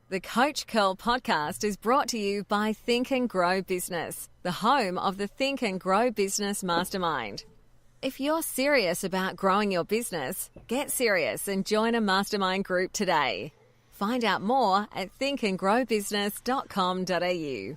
The Coach Curl podcast is brought to you by Think and Grow Business, the home of the Think and Grow Business Mastermind. If you're serious about growing your business, get serious and join a mastermind group today. Find out more at thinkandgrowbusiness.com.au.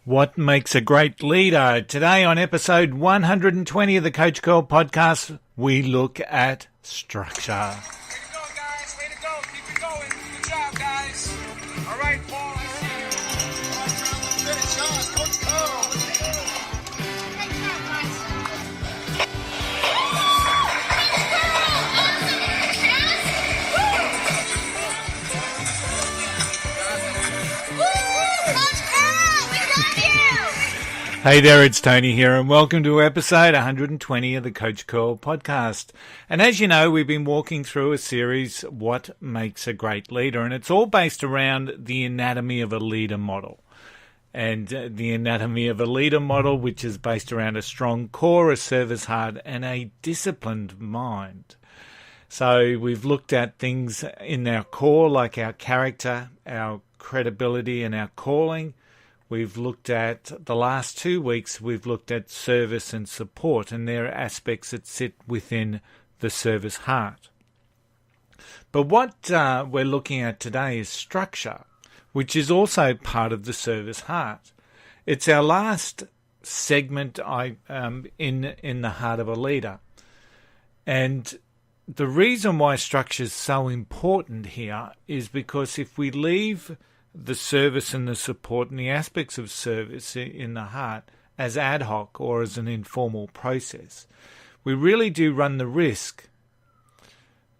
What makes a great leader? Today on episode 120 of the Coach Curl podcast, we look at structure. Way to go, guys. Way to go. Keep it going. Good job, guys. All right, Paul, I see you. Finish on. Coach Curl. Hey there, it's Tony here, and welcome to episode 120 of the Coach Curl podcast. And as you know, we've been walking through a series, What Makes a Great Leader, and it's all based around the anatomy of a leader model. And the anatomy of a leader model, which is based around a strong core, a service heart, and a disciplined mind. So we've looked at things in our core, like our character, our credibility, and our calling. We've looked at, the last 2 weeks, we've looked at service and support, and there are aspects that sit within the service heart. But what we're looking at today is structure, which is also part of the service heart. It's our last segment in the heart of a leader. And the reason why structure is so important here is because if we leave the service and the support and the aspects of service in the heart as ad hoc or as an informal process, we really do run the risk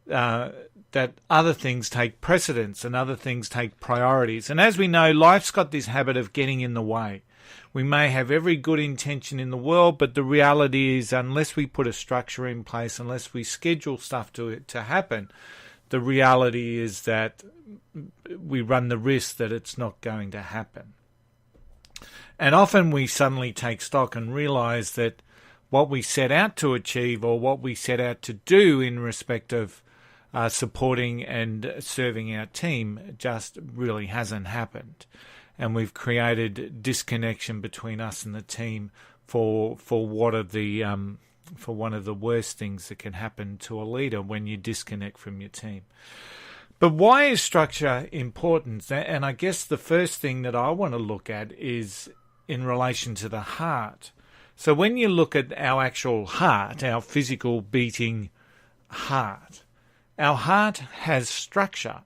that other things take precedence and other things take priorities. And as we know, life's got this habit of getting in the way. We may have every good intention in the world, but the reality is unless we put a structure in place, unless we schedule stuff to happen, the reality is that we run the risk that it's not going to happen. And often we suddenly take stock and realize that what we set out to achieve or what we set out to do in respect of supporting and serving our team just really hasn't happened. And we've created disconnection between us and the team for one of the worst things that can happen to a leader when you disconnect from your team. But why is structure important? And I guess the first thing that I want to look at is in relation to the heart. So when you look at our actual heart, our physical beating heart, our heart has structure.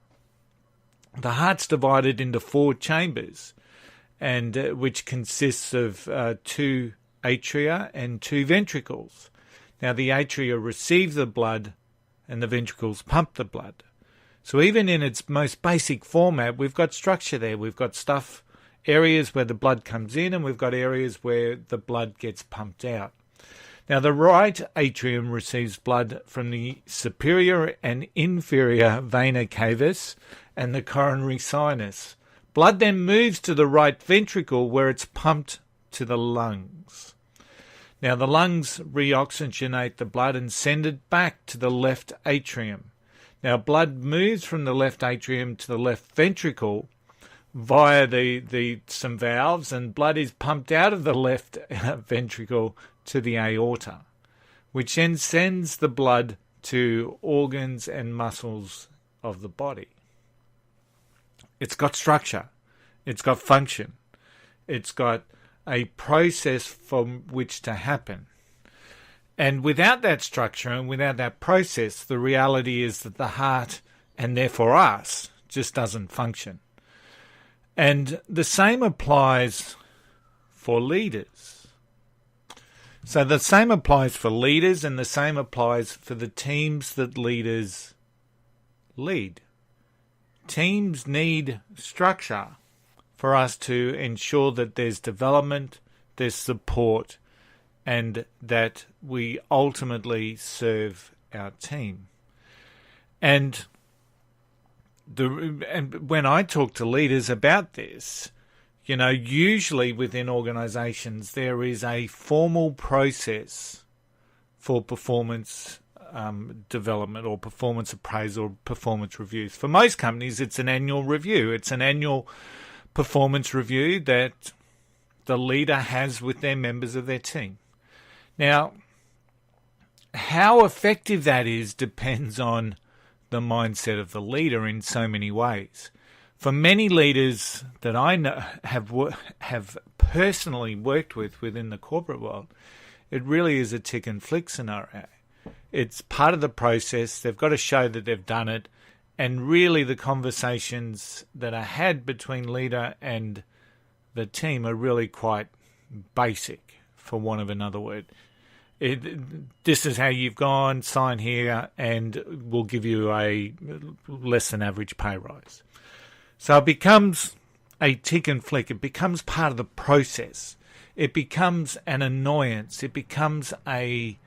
The heart's divided into 4 chambers, and which consists of 2 atria and 2 ventricles. Now the atria receive the blood and the ventricles pump the blood. So even in its most basic format, we've got structure there. We've got areas where the blood comes in, and we've got areas where the blood gets pumped out. Now the right atrium receives blood from the superior and inferior vena cavus and the coronary sinus. Blood then moves to the right ventricle where it's pumped to the lungs. Now the lungs reoxygenate the blood and send it back to the left atrium. Now blood moves from the left atrium to the left ventricle via some valves, and blood is pumped out of the left ventricle to the aorta, which then sends the blood to organs and muscles of the body. It's got structure, it's got function, it's got a process from which to happen. And without that structure and without that process, the reality is that the heart, and therefore us, just doesn't function. And the same applies for leaders. So the same applies for leaders, and the same applies for the teams that leaders lead. Teams need structure for us to ensure that there's development, there's support, and that we ultimately serve our team. And when I talk to leaders about this, you know, usually within organizations there is a formal process for performance development or performance appraisal or performance reviews. For most companies, it's an annual review. It's an annual performance review that the leader has with their members of their team. Now, how effective that is depends on the mindset of the leader in so many ways. For many leaders that I know have personally worked with within the corporate world, it really is a tick and flick scenario. It's part of the process. They've got to show that they've done it. And really the conversations that are had between leader and the team are really quite basic, for want of another word. This is how you've gone, sign here, and we'll give you a less than average pay rise. So it becomes a tick and flick. It becomes part of the process. It becomes an annoyance. It becomes a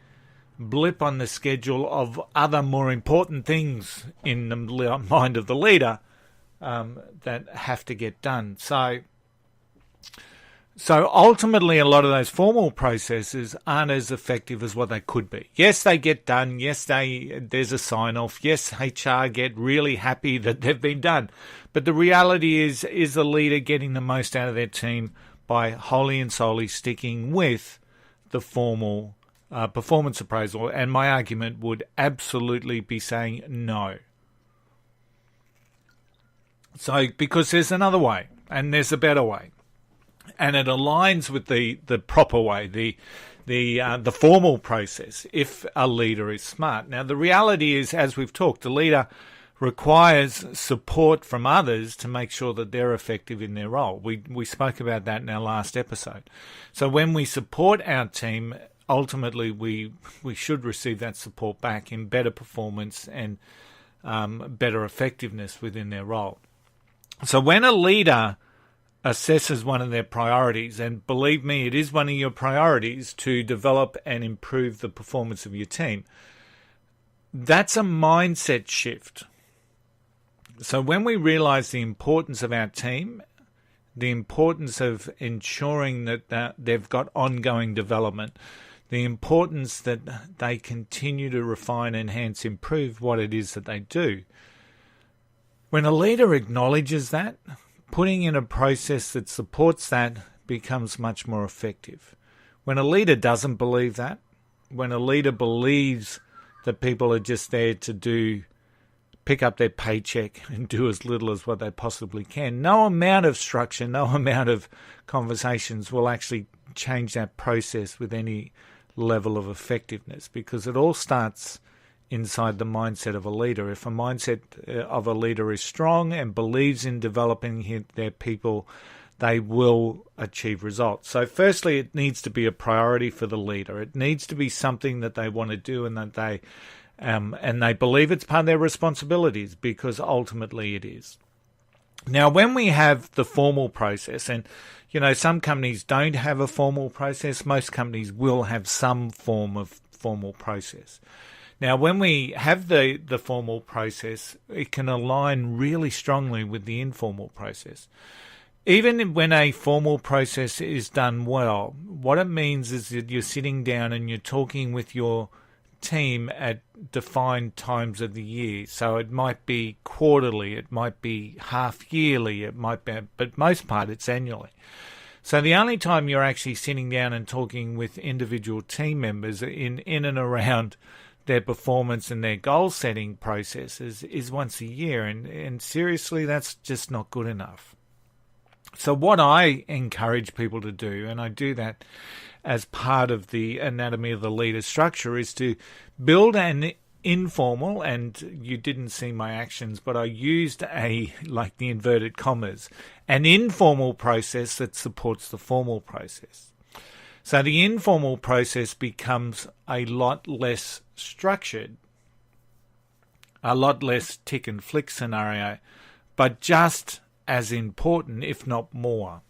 blip on the schedule of other more important things in the mind of the leader that have to get done. So ultimately, a lot of those formal processes aren't as effective as what they could be. Yes, they get done. Yes, there's a sign-off. Yes, HR get really happy that they've been done. But the reality is the leader getting the most out of their team by wholly and solely sticking with the formal performance appraisal? And my argument would absolutely be saying no. So, because there's another way, and there's a better way. And it aligns with the proper way, the formal process, if a leader is smart. Now, the reality is, as we've talked, the leader requires support from others to make sure that they're effective in their role. We spoke about that in our last episode. So when we support our team, ultimately we should receive that support back in better performance and better effectiveness within their role. So when a leader assesses one of their priorities, and believe me, it is one of your priorities to develop and improve the performance of your team, that's a mindset shift. So when we realize the importance of our team, the importance of ensuring that they've got ongoing development, the importance that they continue to refine, enhance, improve what it is that they do, when a leader acknowledges that, putting in a process that supports that becomes much more effective. When a leader doesn't believe that, when a leader believes that people are just there to pick up their paycheck and do as little as what they possibly can, no amount of structure, no amount of conversations will actually change that process with any level of effectiveness, because it all starts inside the mindset of a leader. If a mindset of a leader is strong and believes in developing their people, they will achieve results. So firstly, it needs to be a priority for the leader. It needs to be something that they want to do and that they believe it's part of their responsibilities, because ultimately it is. Now, when we have the formal process, and some companies don't have a formal process, most companies will have some form of formal process. Now, when we have the formal process, it can align really strongly with the informal process. Even when a formal process is done well, what it means is that you're sitting down and you're talking with your team at defined times of the year. So it might be quarterly, it might be half yearly, it might be, but most part it's annually. So the only time you're actually sitting down and talking with individual team members in and around their performance and their goal setting processes is once a year, and seriously, that's just not good enough. So what I encourage people to do, and I do that as part of the anatomy of the leader structure, is to build an informal, and you didn't see my actions, but I used like the inverted commas, an informal process that supports the formal process. So the informal process becomes a lot less structured, a lot less tick and flick scenario, but just as important, if not more.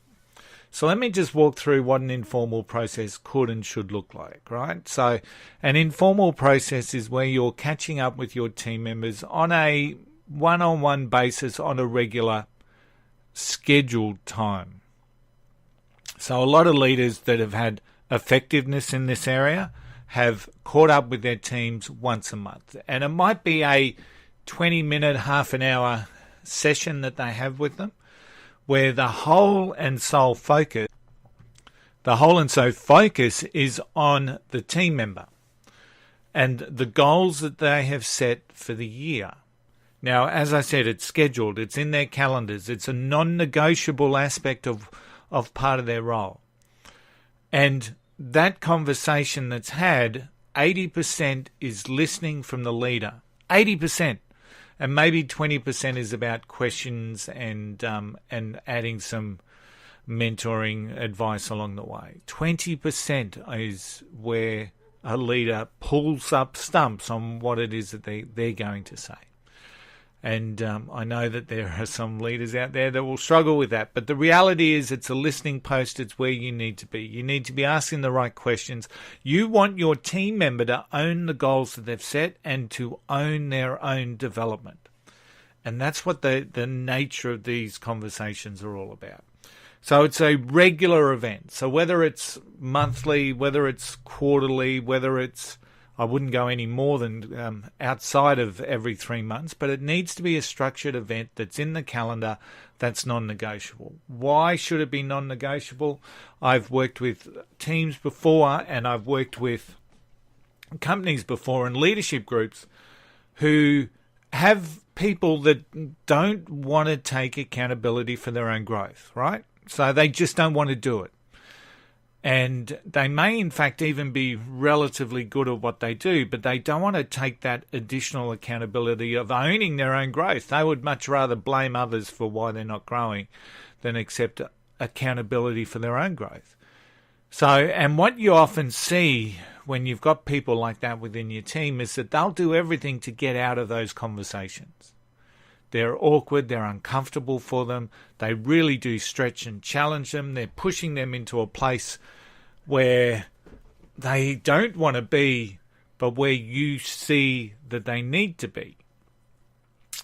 So let me just walk through what an informal process could and should look like, right? So an informal process is where you're catching up with your team members on a one-on-one basis on a regular scheduled time. So a lot of leaders that have had effectiveness in this area have caught up with their teams once a month. And it might be a 20-minute, half an hour session that they have with them, where the whole and sole focus is on the team member and the goals that they have set for the year. Now, as I said, it's scheduled, it's in their calendars, it's a non-negotiable aspect of part of their role. And that conversation that's had, 80% is listening from the leader. 80%. And maybe 20% is about questions and adding some mentoring advice along the way. 20% is where a leader pulls up stumps on what it is that they're going to say. And I know that there are some leaders out there that will struggle with that. But the reality is it's a listening post. It's where you need to be. You need to be asking the right questions. You want your team member to own the goals that they've set and to own their own development. And that's what the nature of these conversations are all about. So it's a regular event. So whether it's monthly, whether it's quarterly, whether it's, I wouldn't go any more than outside of every 3 months, but it needs to be a structured event that's in the calendar that's non-negotiable. Why should it be non-negotiable? I've worked with teams before and I've worked with companies before and leadership groups who have people that don't want to take accountability for their own growth, right? So they just don't want to do it. And they may, in fact, even be relatively good at what they do, but they don't want to take that additional accountability of owning their own growth. They would much rather blame others for why they're not growing than accept accountability for their own growth. So, and what you often see when you've got people like that within your team is that they'll do everything to get out of those conversations. They're awkward, they're uncomfortable for them, they really do stretch and challenge them, they're pushing them into a place where they don't want to be, but where you see that they need to be.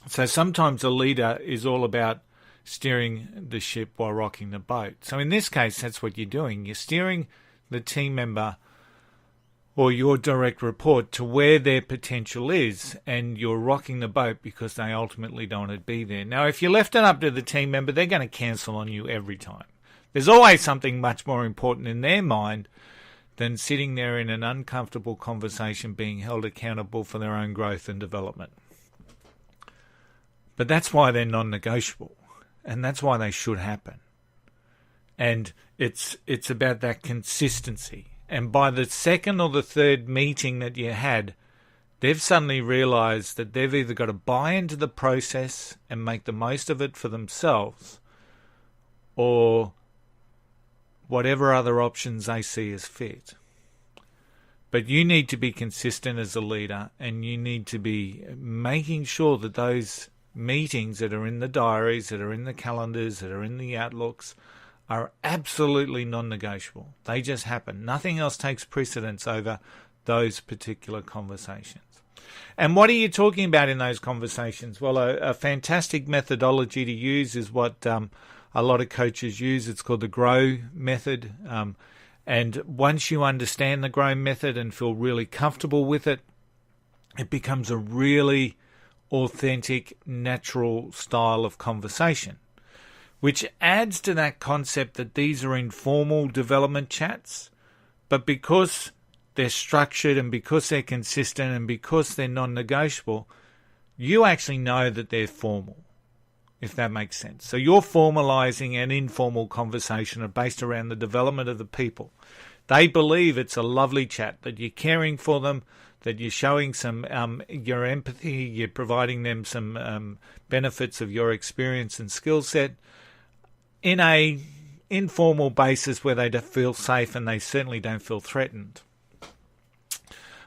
So sometimes a leader is all about steering the ship while rocking the boat. So in this case, that's what you're doing. You're steering the team member or your direct report to where their potential is, and you're rocking the boat because they ultimately don't want to be there. Now, if you left it up to the team member, they're going to cancel on you every time. There's always something much more important in their mind than sitting there in an uncomfortable conversation being held accountable for their own growth and development. But that's why they're non-negotiable, and that's why they should happen. And it's about that consistency. And by the second or the third meeting that you had, they've suddenly realised that they've either got to buy into the process and make the most of it for themselves, or whatever other options they see as fit. But you need to be consistent as a leader, and you need to be making sure that those meetings that are in the diaries, that are in the calendars, that are in the outlooks, are absolutely non-negotiable. They just happen. Nothing else takes precedence over those particular conversations. And what are you talking about in those conversations? Well, a fantastic methodology to use is what a lot of coaches use. It's called the GROW method. And once you understand the GROW method and feel really comfortable with it, it becomes a really authentic, natural style of conversation, which adds to that concept that these are informal development chats, but because they're structured and because they're consistent and because they're non-negotiable, you actually know that they're formal, if that makes sense. So you're formalizing an informal conversation based around the development of the people. They believe it's a lovely chat, that you're caring for them, that you're showing some your empathy, you're providing them some benefits of your experience and skill set, in a informal basis where they feel safe and they certainly don't feel threatened.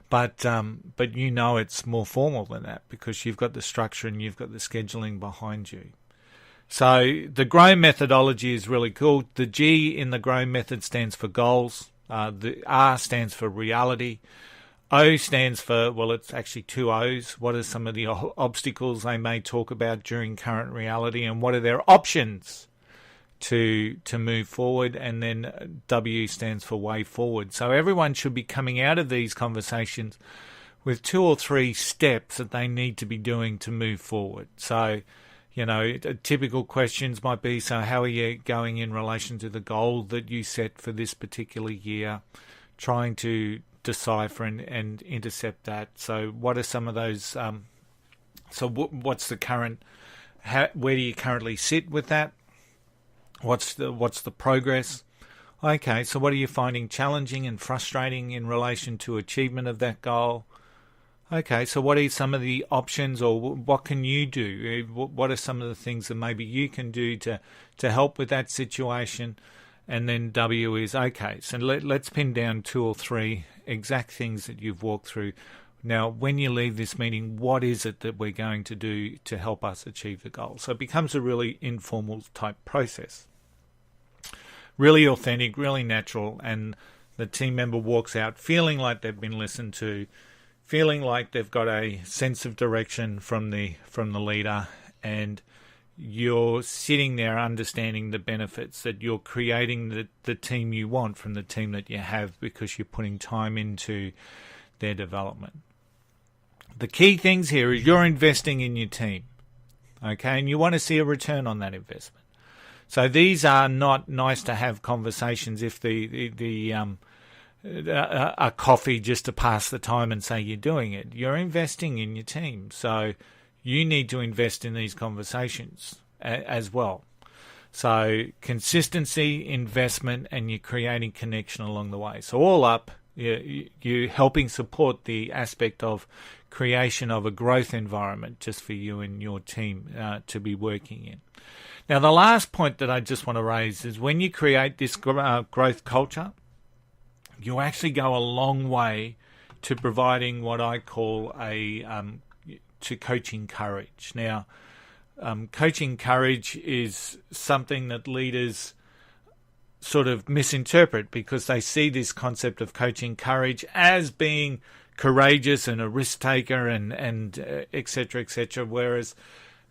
But you know it's more formal than that because you've got the structure and you've got the scheduling behind you. So the GROW methodology is really cool. The G in the GROW method stands for goals. The R stands for reality. O stands for, well, it's actually two O's. What are some of the obstacles they may talk about during current reality, and what are their options to move forward, and then W stands for way forward. So everyone should be coming out of these conversations with 2 or 3 steps that they need to be doing to move forward. So, typical questions might be, so how are you going in relation to the goal that you set for this particular year? Trying to decipher and intercept that. So what are some of those, what's the current, where do you currently sit with that? What's the progress? Okay, so what are you finding challenging and frustrating in relation to achievement of that goal? Okay, so what are some of the options, or what can you do? What are some of the things that maybe you can do to help with that situation? And then W is, okay, so let's pin down 2 or 3 exact things that you've walked through. Now, when you leave this meeting, what is it that we're going to do to help us achieve the goal? So it becomes a really informal type process. Really authentic, really natural, and the team member walks out feeling like they've been listened to, feeling like they've got a sense of direction from the leader, and you're sitting there understanding the benefits, that you're creating the team you want from the team that you have, because you're putting time into their development. The key things here is you're investing in your team, okay, and you want to see a return on that investment. So these are not nice to have conversations if a coffee just to pass the time and say you're doing it. You're investing in your team, so you need to invest in these conversations as well. So consistency, investment, and you're creating connection along the way. So all up, you're helping support the aspect of creation of a growth environment just for you and your team to be working in. Now, the last point that I just want to raise is when you create this growth culture, you actually go a long way to providing what I call to coaching courage. Now, coaching courage is something that leaders sort of misinterpret, because they see this concept of coaching courage as being courageous and a risk taker and et cetera, whereas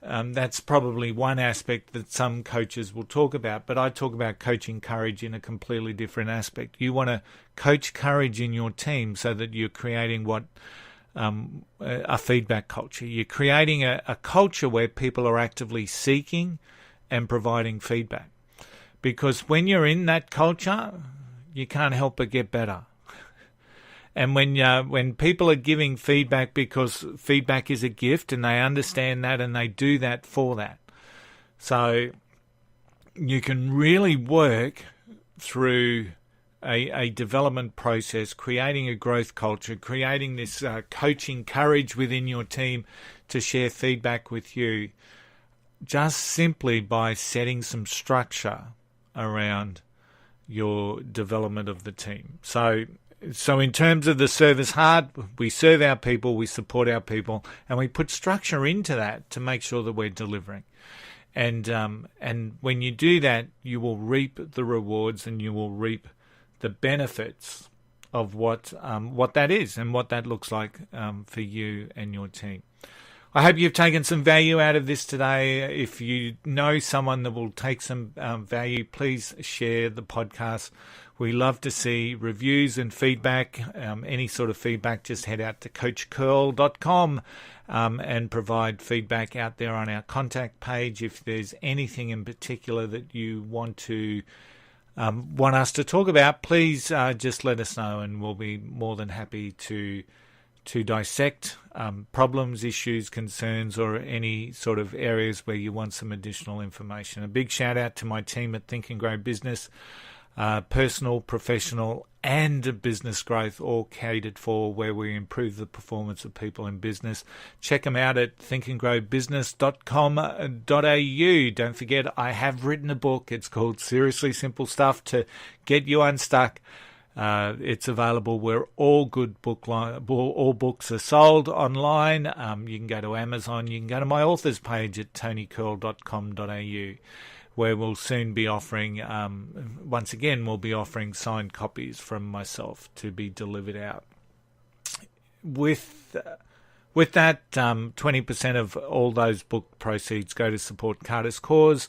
that's probably one aspect that some coaches will talk about, but I talk about coaching courage in a completely different aspect. You want to coach courage in your team so that you're creating a feedback culture. You're creating a culture where people are actively seeking and providing feedback. Because when you're in that culture, you can't help but get better. And when people are giving feedback, because feedback is a gift, and they understand that and they do that for that. So you can really work through a development process, creating a growth culture, creating this coaching courage within your team to share feedback with you, just simply by setting some structure around your development of the team. So in terms of the service hard, we serve our people, we support our people, and we put structure into that to make sure that we're delivering. And when you do that, you will reap the rewards, and you will reap the benefits of what that is and what that looks like for you and your team. I hope you've taken some value out of this today. If you know someone that will take some value, please share the podcast. We love to see reviews and feedback. Any sort of feedback, just head out to coachcurl.com and provide feedback out there on our contact page. If there's anything in particular that you want us to talk about, please just let us know, and we'll be more than happy to dissect problems, issues, concerns, or any sort of areas where you want some additional information. A big shout out to my team at Think and Grow Business. Personal, professional, and business growth all catered for, where we improve the performance of people in business. Check them out at thinkandgrowbusiness.com.au. Don't forget, I have written a book. It's called Seriously Simple Stuff to Get You Unstuck. It's available where all books are sold online. You can go to Amazon. You can go to my author's page at tonycurl.com.au. where we'll soon be offering, once again, we'll be offering signed copies from myself to be delivered out. With that, 20% of all those book proceeds go to support Carter's cause.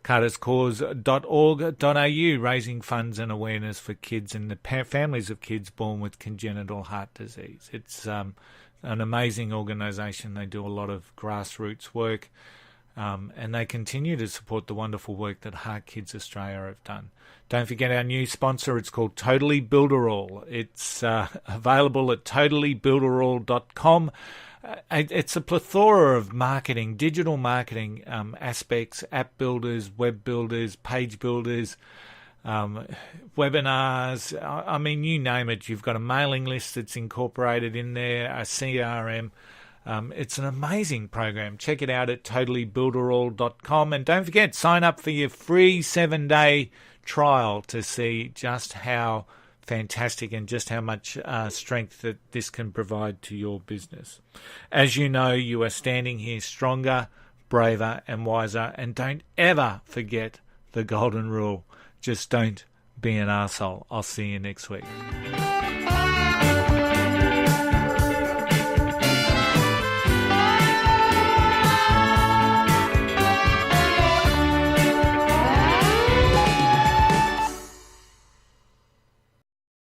carterscause.org.au, raising funds and awareness for kids and the families of kids born with congenital heart disease. It's an amazing organisation. They do a lot of grassroots work, and they continue to support the wonderful work that Heart Kids Australia have done. Don't forget our new sponsor. It's called Totally Builderall. It's available at totallybuilderall.com. It's a plethora of marketing, digital marketing aspects, app builders, web builders, page builders, webinars. I mean, you name it. You've got a mailing list that's incorporated in there, a CRM. It's an amazing program. Check it out at totallybuilderall.com. And don't forget, sign up for your free 7-day trial to see just how fantastic and just how much strength that this can provide to your business. As you know, you are standing here stronger, braver and wiser, and don't ever forget the golden rule. Just don't be an arsehole. I'll see you next week.